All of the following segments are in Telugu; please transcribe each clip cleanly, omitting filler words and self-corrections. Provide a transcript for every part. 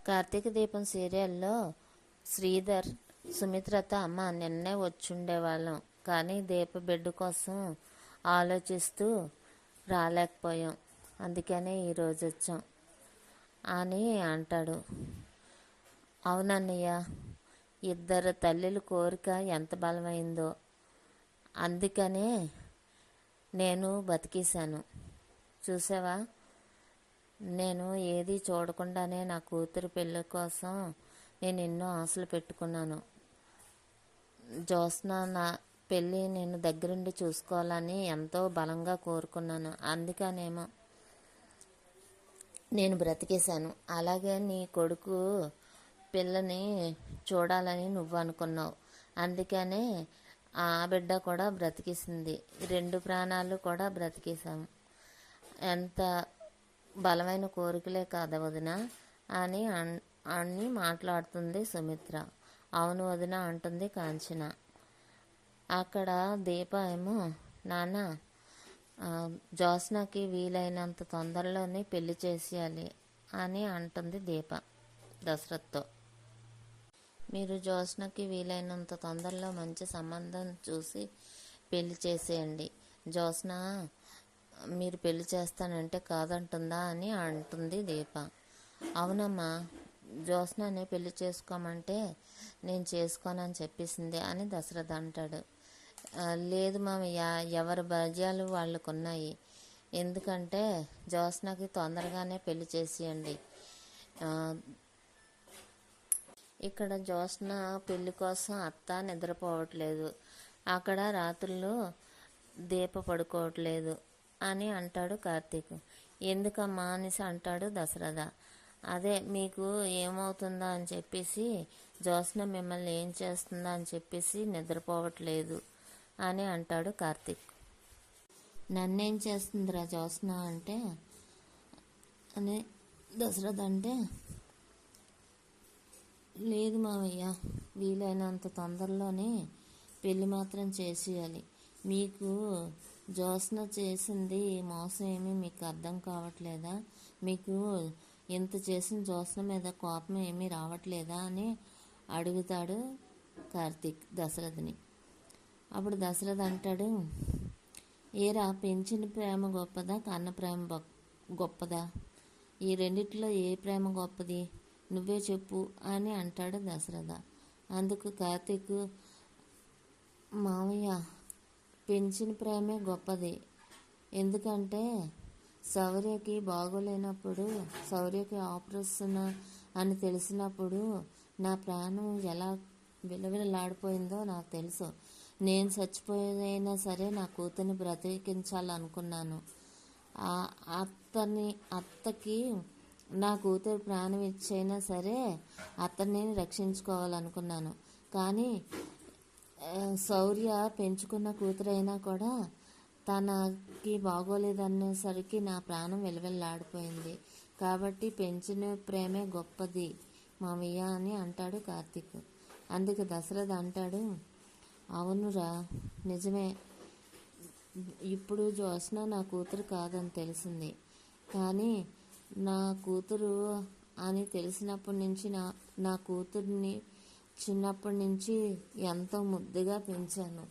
కార్తీక దీపం సీరియల్లో శ్రీధర్ సుమిత్రతో అమ్మ నిన్నే వచ్చుండేవాళ్ళం, కానీ దీప బిడ్డ కోసం ఆలోచిస్తూ రాలేకపోయాం, అందుకనే ఈరోజు వచ్చాం అని అంటాడు. అవునన్నయ్య, ఇద్దరు తల్లుల కోరిక ఎంత బలమైందో, అందుకనే నేను బతికేశాను. చూసావా, నేను ఏది చూడకుండానే నా కూతురు పెళ్ళి కోసం నేను ఎన్నో ఆశలు పెట్టుకున్నాను. జ్యోత్స్న నా పెళ్ళి నేను దగ్గరుండి చూసుకోవాలని ఎంతో బలంగా కోరుకున్నాను. అందుకనేమో నేను బ్రతికేశాను. అలాగే నీ కొడుకు పిల్లని చూడాలని నువ్వు అనుకున్నావు, అందుకనే ఆ బిడ్డ కూడా బ్రతికేసింది. రెండు ప్రాణాలు కూడా బ్రతికేశాము. ఎంత బలమైన కోరికలే కాదా వదిన అని అని మాట్లాడుతుంది సుమిత్ర. అవును వదిన అంటుంది కాంచన. అక్కడ దీప ఏమో, నాన్న జ్యోత్స్నకి వీలైనంత తొందరలోనే పెళ్లి చేసేయాలి అని అంటుంది దీప దశరథ్తో. మీరు జ్యోత్స్నకి వీలైనంత తొందరలో మంచి సంబంధం చూసి పెళ్లి చేసేయండి. జ్యోత్స్న మీరు పెళ్లి చేస్తానంటే కాదంటుందా అని అంటుంది దీప. అవునమ్మా, జ్యోత్స్నని పెళ్లి చేసుకోమంటే నేను చేసుకోనని చెప్పేసింది అని దశరథ్ అంటాడు. లేదు మామయ్య, ఎవరి భాగ్యాలు వాళ్ళకు ఉన్నాయి. ఎందుకంటే జ్యోత్స్నకి తొందరగానే పెళ్లి చేసేయండి. ఇక్కడ జ్యోత్స్న పెళ్లి కోసం అత్త నిద్రపోవట్లేదు, అక్కడ రాత్రులు దీప పడుకోవట్లేదు అని అంటాడు కార్తీక్. ఎందుకమ్మా అనేసి అంటాడు దశరథ. అదే మీకు ఏమవుతుందా అని చెప్పేసి, జ్యోత్స్న మిమ్మల్ని ఏం చేస్తుందా అని చెప్పేసి నిద్రపోవట్లేదు అని అంటాడు కార్తీక్. నన్నేం చేస్తుందిరా జ్యోత్స్న అంటే అని దశరథ అంటే, లేదు మావయ్య, వీలైనంత తొందరలోనే పెళ్ళి మాత్రం చేసేయాలి. మీకు జ్యోత్స్న చేసింది మోసం ఏమీ మీకు అర్థం కావట్లేదా? మీకు ఎంత చేసిన జ్యోత్స్న మీద కోపం ఏమీ రావట్లేదా అని అడుగుతాడు కార్తీక్ దశరథని. అప్పుడు దశరథ్ అంటాడు, ఏరా పెంచిన ప్రేమ గొప్పదా కన్న ప్రేమ గొప్పదా? ఈ రెండిట్లో ఏ ప్రేమ గొప్పది నువ్వే చెప్పు అని అంటాడు దశరథ. అందుకు కార్తీక్, మావయ్య పెంచిన ప్రేమే గొప్పది. ఎందుకంటే శౌర్యకి బాగోలేనప్పుడు, శౌర్యకి ఆపరేషన్ అని తెలిసినప్పుడు నా ప్రాణం ఎలా విలవిలలాడిపోయిందో నాకు తెలుసు. నేను చచ్చిపోయినా సరే నా కూతుర్ని బ్రతికించాలనుకున్నాను. అత్తకి నా కూతురు ప్రాణం ఇచ్చైనా సరే అతన్ని రక్షించుకోవాలనుకున్నాను. కానీ శౌర్య పెంచుకున్న కూతురైనా కూడా తనకి బాగోలేదనేసరికి నా ప్రాణం విలవిల్లాడిపోయింది. కాబట్టి పెంచిన ప్రేమే గొప్పది మామయ్య అని అంటాడు కార్తీక్. అందుకు దశరథ్ అంటాడు, అవునురా నిజమే, ఇప్పుడు జ్యోత్స్న నా కూతురు కాదని తెలిసింది, కానీ నా కూతురు అని తెలిసినప్పటి నుంచి నా కూతుర్ని చిన్నప్పటి నుంచి ఎంతో ముద్దుగా పెంచాను.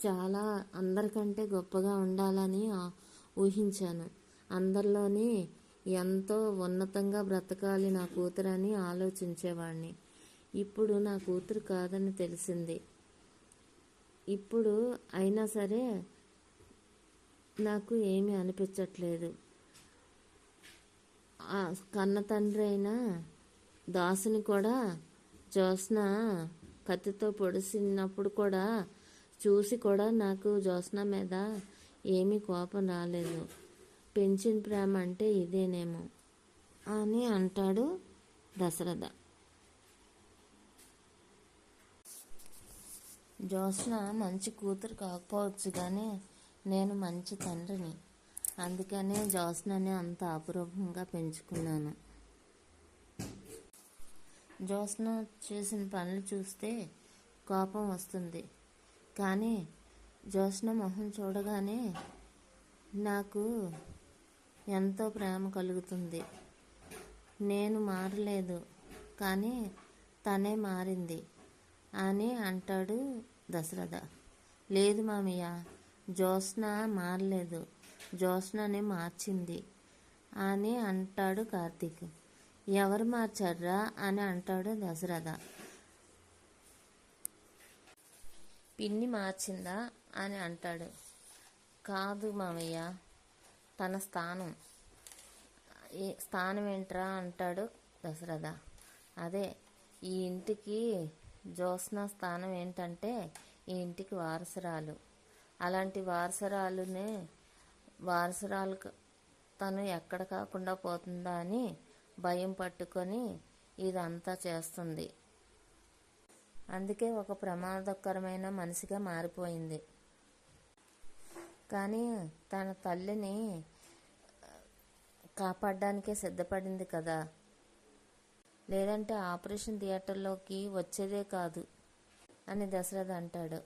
చాలా అందరికంటే గొప్పగా ఉండాలని ఊహించాను. అందరిలోని ఎంతో ఉన్నతంగా బ్రతకాలి నా కూతురు అని ఆలోచించేవాడిని. ఇప్పుడు నా కూతురు కాదని తెలిసింది. ఇప్పుడు అయినా సరే నాకు ఏమీ అనిపించట్లేదు. కన్న తండ్రి అయిన దాసుని కూడా జ్యోత్స్న కత్తితో పొడిసినప్పుడు కూడా చూసి కూడా నాకు జ్యోత్స్న మీద ఏమీ కోపం రాలేదు. పెంచిన ప్రేమ అంటే ఇదేనేమో అని అంటాడు దశరథ. జ్యోత్స్న మంచి కూతురు కాకపోవచ్చు, కానీ నేను మంచి తండ్రిని, అందుకనే జ్యోత్స్నని అంత అపురూపంగా పెంచుకున్నాను. జ్యోత్స్న చేసిన పనులు చూస్తే కోపం వస్తుంది, కానీ జ్యోత్స్న మొహం చూడగానే నాకు ఎంతో ప్రేమ కలుగుతుంది. నేను మారలేదు, కానీ తనే మారింది అని అంటాడు దశరథ. లేదు మామయ్య, జ్యోత్స్న మారలేదు, జ్యోత్స్నని మార్చింది అని అంటాడు కార్తీక్. ఎవరు మార్చారా అని అంటాడు దశరథ. పిన్ని మార్చిందా అని అంటాడు. కాదు మామయ్య, తన స్థానం. స్థానం ఏంట్రా అంటాడు దశరథ. అదే ఈ ఇంటికి జ్యోత్స్న స్థానం ఏంటంటే ఈ ఇంటికి వారసురాలు. అలాంటి వారసురాలు తను ఎక్కడ కాకుండా పోతుందా అని భయం పట్టుకొని ఇదంతా చేస్తుంది. అందుకే ఒక ప్రమాదకరమైన మనిషిగా మారిపోయింది. కానీ తన తల్లిని కాపాడడానికే సిద్ధపడింది కదా, లేదంటే ఆపరేషన్ థియేటర్లోకి వచ్చేదే కాదు అని దశరథ అంటాడు.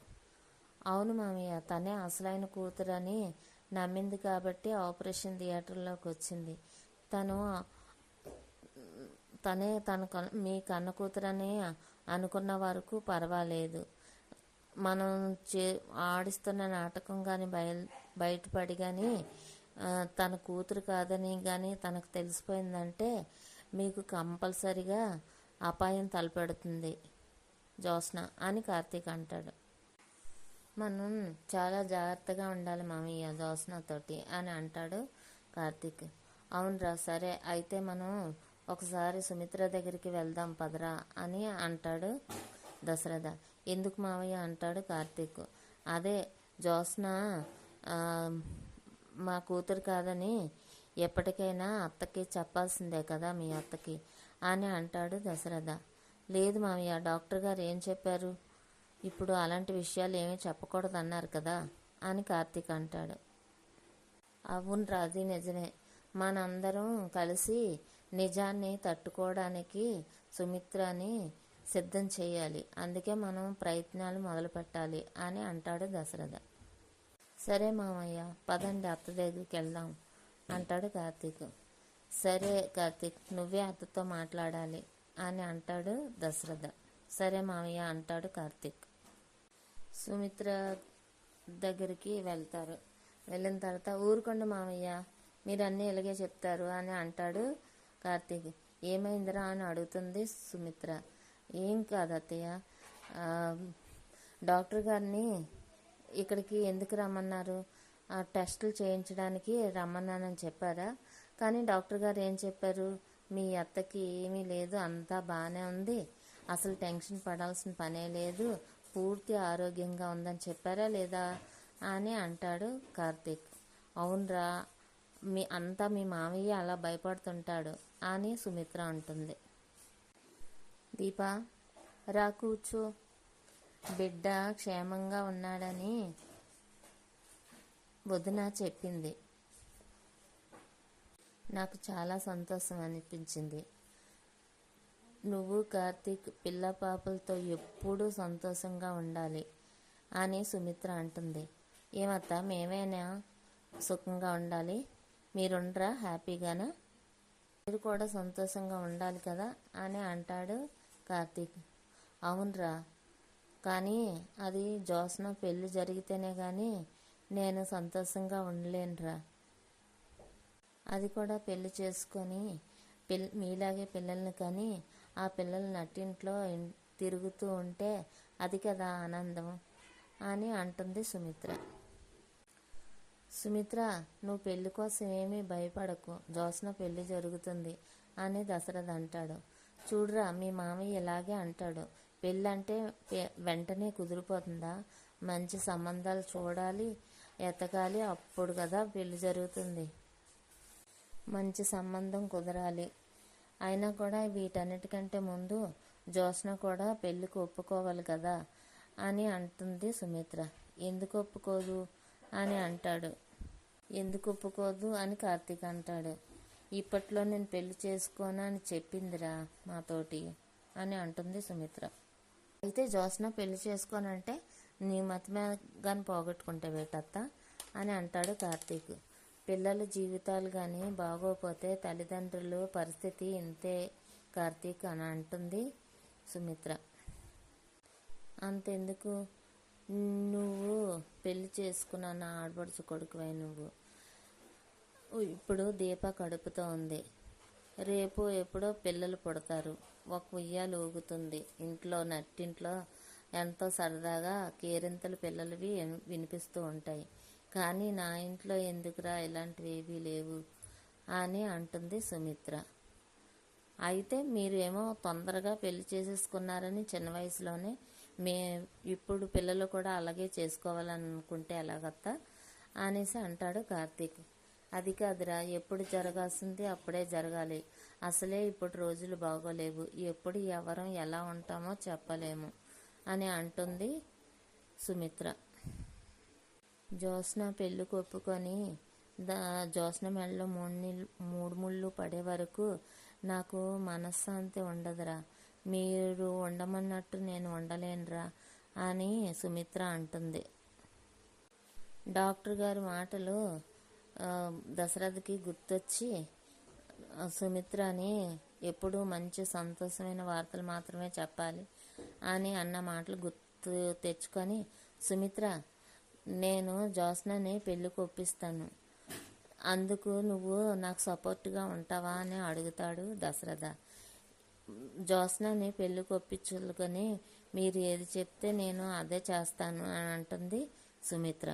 అవును మామయ్య, తనే అసలైన కూతురని నమ్మింది కాబట్టి ఆపరేషన్ థియేటర్లోకి వచ్చింది. తనే మీ కన్న కూతురని అనుకున్న వరకు పర్వాలేదు. మనం ఆడిస్తున్న నాటకం కానీ బయటపడి కానీ తన కూతురు కాదని కానీ తనకు తెలిసిపోయిందంటే మీకు కంపల్సరిగా అపాయం తలపెడుతుంది జ్యోత్స్న అని కార్తీక్ అంటాడు. మనం చాలా జాగ్రత్తగా ఉండాలి మామయ్య జ్యోత్స్నతోటి అని అంటాడు కార్తీక్. అవునరా, సరే అయితే మనం ఒకసారి సుమిత్ర దగ్గరికి వెళ్దాం పదరా అని అంటాడు దశరథ. ఎందుకు మావయ్య అంటాడు కార్తీక్. అదే జ్యోత్స్న మా కూతురు కాదని ఎప్పటికైనా అత్తకి చెప్పాల్సిందే కదా మీ అత్తకి అని అంటాడు దశరథ. లేదు మామయ్య, డాక్టర్ గారు ఏం చెప్పారు, ఇప్పుడు అలాంటి విషయాలు ఏమీ చెప్పకూడదు అన్నారు కదా అని కార్తీక్ అంటాడు. అవునరా, అది నిజమే. మనందరం కలిసి నిజాన్ని తట్టుకోవడానికి సుమిత్రని సిద్ధం చేయాలి. అందుకే మనం ప్రయత్నాలు మొదలు పెట్టాలి అని అంటాడు దశరథ. సరే మామయ్య, పదండి అత్త దగ్గరికి వెళ్దాం అంటాడు కార్తీక్. సరే కార్తీక్, నువ్వే అత్తతో మాట్లాడాలి అని అంటాడు దశరథ. సరే మామయ్య అంటాడు కార్తీక్. సుమిత్ర దగ్గరికి వెళ్తారు. వెళ్ళిన తర్వాత ఊరుకోండి మామయ్య, మీరు అన్నీ ఇలాగే చెప్తారు అని అంటాడు కార్తీక్. ఏమైందిరా అని అడుగుతుంది సుమిత్ర. ఏం కాదు అత్తయ్య, డాక్టర్ గారిని ఇక్కడికి ఎందుకు రమ్మన్నారు, టెస్టులు చేయించడానికి రమ్మన్నానని చెప్పారా? కానీ డాక్టర్ గారు ఏం చెప్పారు, మీ అత్తకి ఏమీ లేదు, అంతా బాగానే ఉంది, అసలు టెన్షన్ పడాల్సిన పనే లేదు, పూర్తి ఆరోగ్యంగా ఉందని చెప్పారా లేదా అని అంటాడు కార్తీక్. అవునరా, మీ మామయ్య అలా భయపడుతుంటాడు అని సుమిత్ర అంటుంది. దీపా రా కూర్చో, బిడ్డ క్షేమంగా ఉన్నాడని వదిన చెప్పింది. నాకు చాలా సంతోషం అనిపించింది. నువ్వు కార్తీక్ పిల్ల పాపలతో ఎప్పుడూ సంతోషంగా ఉండాలి అని సుమిత్ర అంటుంది. ఏమత్తా, మేమైనా సుఖంగా ఉండాలి, మీరుండ్రా హ్యాపీగానా, మీరు కూడా సంతోషంగా ఉండాలి కదా అని అంటాడు కార్తీక్. అవునరా, కానీ అది జ్యోత్స్న పెళ్ళి జరిగితేనే కానీ నేను సంతోషంగా ఉండలేనురా. అది కూడా పెళ్లి చేసుకొని మీలాగే పిల్లల్ని కానీ ఆ పిల్లలు నట్టింట్లో తిరుగుతూ ఉంటే అది కదా ఆనందం అని అంటుంది సుమిత్ర. సుమిత్ర, నువ్వు పెళ్లి కోసం ఏమీ భయపడకు, జ్యోత్స్న పెళ్లి జరుగుతుంది అని దశరథ అంటాడు. చూడురా, మీ మామయ్య ఇలాగే అంటాడు, పెళ్ళంటే వెంటనే కుదిరిపోతుందా, మంచి సంబంధాలు చూడాలి, ఎతకాలి, అప్పుడు కదా పెళ్లి జరుగుతుంది, మంచి సంబంధం కుదరాలి. అయినా కూడా వీటన్నిటికంటే ముందు జ్యోత్స్న కూడా పెళ్ళికి ఒప్పుకోవాలి కదా అని అంటుంది సుమిత్ర. ఎందుకు ఒప్పుకోదు అని అంటాడు. ఎందుకు ఒప్పుకోదు అని కార్తీక్ అంటాడు. ఇప్పట్లో నేను పెళ్లి చేసుకోను అని చెప్పిందిరా మాతోటి అని అంటుంది సుమిత్ర. అయితే జ్యోత్స్న పెళ్లి చేసుకోనంటే నీ మతి కానీ పోగొట్టుకుంటే వేటత్త అని అంటాడు కార్తీక్. పిల్లల జీవితాలు కానీ బాగోపోతే తల్లిదండ్రులు పరిస్థితి ఇంతే కార్తీక్ అని అంటుంది సుమిత్ర. అంతెందుకు, నువ్వు పెళ్లి చేసుకున్న నా ఆడపడుచు కొడుకువై నువ్వు. ఇప్పుడు దీప కడుపుతో ఉంది, రేపు ఎప్పుడో పిల్లలు పుడతారు, ఒక ఉయ్యాలు ఊగుతుంది. ఇంట్లో నట్టింట్లో ఎంతో సరదాగా కేరింతలు పిల్లలవి వినిపిస్తూ ఉంటాయి. కానీ నా ఇంట్లో ఎందుకురా ఇలాంటివి ఏవీ లేవు అని అంటుంది సుమిత్ర. అయితే మీరేమో తొందరగా పెళ్లి చేసేసుకున్నారని చిన్న వయసులోనే, ఇప్పుడు పిల్లలు కూడా అలాగే చేసుకోవాలని అనుకుంటే ఎలాగత్తా అనేసి అంటాడు కార్తీక్. అది కాదురా, ఎప్పుడు జరగాల్సింది అప్పుడే జరగాలి. అసలే ఇప్పుడు రోజులు బాగోలేవు, ఎప్పుడు ఎవరం ఎలా ఉంటామో చెప్పలేము అని అంటుంది సుమిత్ర. జ్యోత్స్న పెళ్ళికి ఒప్పుకొని జ్యోత్స్న మెడలో 3 ముళ్ళు పడే వరకు నాకు మనశ్శాంతి ఉండదురా. మీరు ఉండమన్నట్టు నేను ఉండలేనురా అని సుమిత్ర అంటుంది. డాక్టర్ గారి మాటలు దశరథకి గుర్తొచ్చి సుమిత్రని ఎప్పుడూ మంచి సంతోషమైన వార్తలు మాత్రమే చెప్పాలి అని అన్న మాటలు గుర్తు తెచ్చుకొని, సుమిత్ర, నేను జ్యోత్స్నని పెళ్ళికి ఒప్పిస్తాను, అందుకు నువ్వు నాకు సపోర్ట్గా ఉంటావా అని అడుగుతాడు దశరథ. జ్యోత్స్నని పెళ్ళికి ఒప్పించుకొని మీరు ఏది చెప్తే నేను అదే చేస్తాను అని అంటుంది సుమిత్ర.